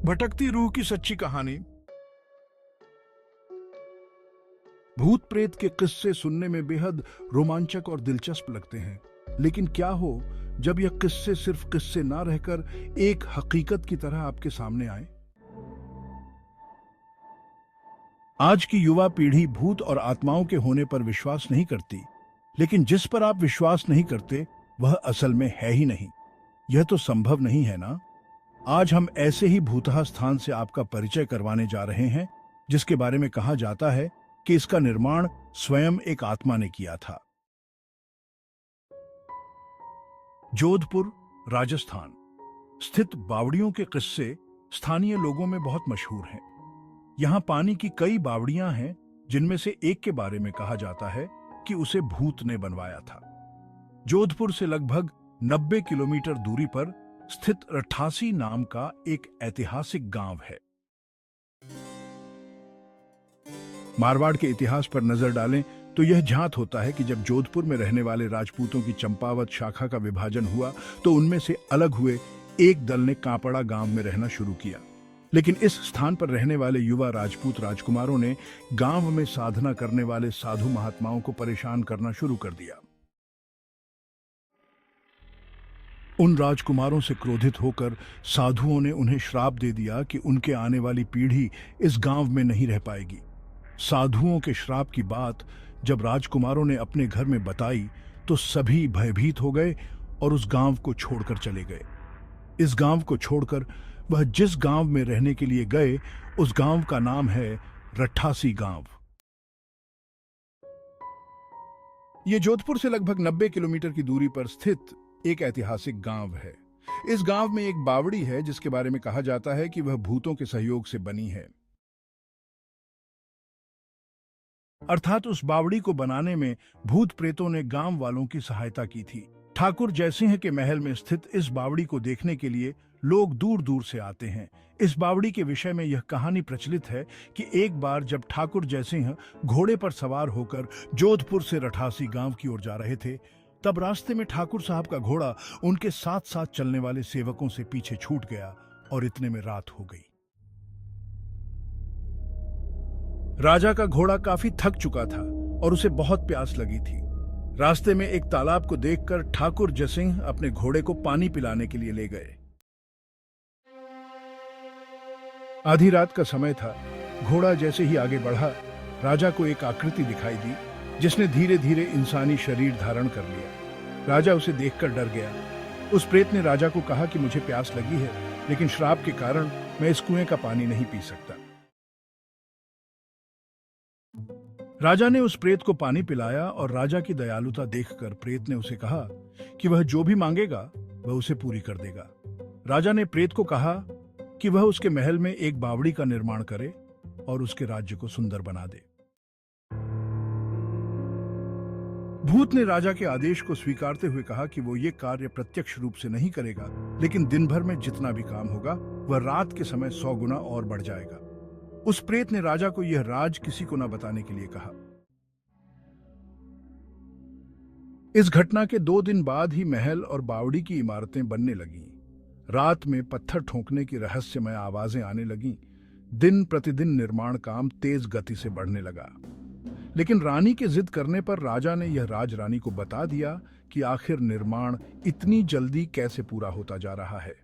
भटकती रूह की सच्ची कहानी। भूत प्रेत के किस्से सुनने में बेहद रोमांचक और दिलचस्प लगते हैं, लेकिन क्या हो जब यह किस्से सिर्फ किस्से ना रहकर एक हकीकत की तरह आपके सामने आए। आज की युवा पीढ़ी भूत और आत्माओं के होने पर विश्वास नहीं करती, लेकिन जिस पर आप विश्वास नहीं करते वह असल में है ही नहीं। यह तो संभव नहीं है ना। आज हम ऐसे ही भूतहा स्थान से आपका परिचय करवाने जा रहे हैं, जिसके बारे में कहा जाता है कि इसका निर्माण स्वयं एक आत्मा ने किया था। जोधपुर, राजस्थान स्थित बावड़ियों के किस्से स्थानीय लोगों में बहुत मशहूर हैं। यहां पानी की कई बावड़ियां हैं, जिनमें से एक के बारे में कहा जाता है कि उसे भूत ने बनवाया था। जोधपुर से लगभग 90 किलोमीटर दूरी पर स्थित रठासी नाम का एक ऐतिहासिक गांव है। मारवाड़ के इतिहास पर नजर डालें तो यह ज्ञात होता है कि जब जोधपुर में रहने वाले राजपूतों की चंपावत शाखा का विभाजन हुआ तो उनमें से अलग हुए एक दल ने कांपड़ा गांव में रहना शुरू किया। लेकिन इस स्थान पर रहने वाले युवा राजपूत राजकुमारों ने गांव में साधना करने वाले साधु महात्माओं को परेशान करना शुरू कर दिया। उन राजकुमारों से क्रोधित होकर साधुओं ने उन्हें श्राप दे दिया कि उनके आने वाली पीढ़ी इस गांव में नहीं रह पाएगी। साधुओं के श्राप की बात जब राजकुमारों ने अपने घर में बताई तो सभी भयभीत हो गए और उस गांव को छोड़कर चले गए। इस गांव को छोड़कर वह जिस गांव में रहने के लिए गए, उस गांव का नाम है रठासी गांव। यह जोधपुर से लगभग 90 किलोमीटर की दूरी पर स्थित एक ऐतिहासिक गांव है। इस गांव में एक बावड़ी है जिसके बारे में कहा जाता है कि वह भूतों के सहयोग से बनी है। अर्थात उस बावड़ी को बनाने में भूत प्रेतों ने गांव वालों की सहायता की थी। ठाकुर जयसिंह के महल में स्थित इस बावड़ी को देखने के लिए लोग दूर दूर से आते हैं। इस बावड़ी के विषय में यह कहानी प्रचलित है कि एक बार जब ठाकुर जयसिंह घोड़े पर सवार होकर जोधपुर से रठासी गांव की ओर जा रहे थे, तब रास्ते में ठाकुर साहब का घोड़ा उनके साथ साथ चलने वाले सेवकों से पीछे छूट गया और इतने में रात हो गई। राजा का घोड़ा काफी थक चुका था और उसे बहुत प्यास लगी थी। रास्ते में एक तालाब को देखकर ठाकुर जयसिंह अपने घोड़े को पानी पिलाने के लिए ले गए। आधी रात का समय था। घोड़ा जैसे ही आगे बढ़ा, राजा को एक आकृति दिखाई दी जिसने धीरे धीरे इंसानी शरीर धारण कर लिया। राजा उसे देखकर डर गया। उस प्रेत ने राजा को कहा कि मुझे प्यास लगी है, लेकिन श्राप के कारण मैं इस कुएं का पानी नहीं पी सकता। राजा ने उस प्रेत को पानी पिलाया और राजा की दयालुता देखकर प्रेत ने उसे कहा कि वह जो भी मांगेगा वह उसे पूरी कर देगा। राजा ने प्रेत को कहा कि वह उसके महल में एक बावड़ी का निर्माण करे और उसके राज्य को सुंदर बना दे। भूत ने राजा के आदेश को स्वीकारते हुए कहा कि वो ये कार्य प्रत्यक्ष रूप से नहीं करेगा, लेकिन दिन भर में जितना भी काम होगा वह रात के समय 100 गुना और बढ़ जाएगा। उस प्रेत ने राजा को यह राज किसी को न बताने के लिए कहा। इस घटना के 2 दिन बाद ही महल और बावड़ी की इमारतें बनने लगीं। रात में पत्थर ठोकने की रहस्यमय आवाजें आने लगीं। दिन प्रतिदिन निर्माण काम तेज गति से बढ़ने लगा। लेकिन रानी के जिद करने पर राजा ने यह राज रानी को बता दिया कि आखिर निर्माण इतनी जल्दी कैसे पूरा होता जा रहा है।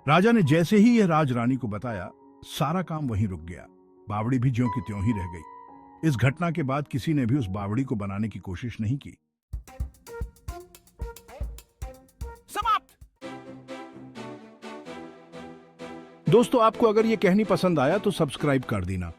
राजा ने जैसे ही यह राज रानी को बताया, सारा काम वहीं रुक गया। बावड़ी भी ज्यों की त्यों ही रह गई। इस घटना के बाद किसी ने भी उस बावड़ी को बनाने की कोशिश नहीं की। समाप्त। दोस्तों, आपको अगर यह कहानी पसंद आया तो सब्सक्राइब कर देना।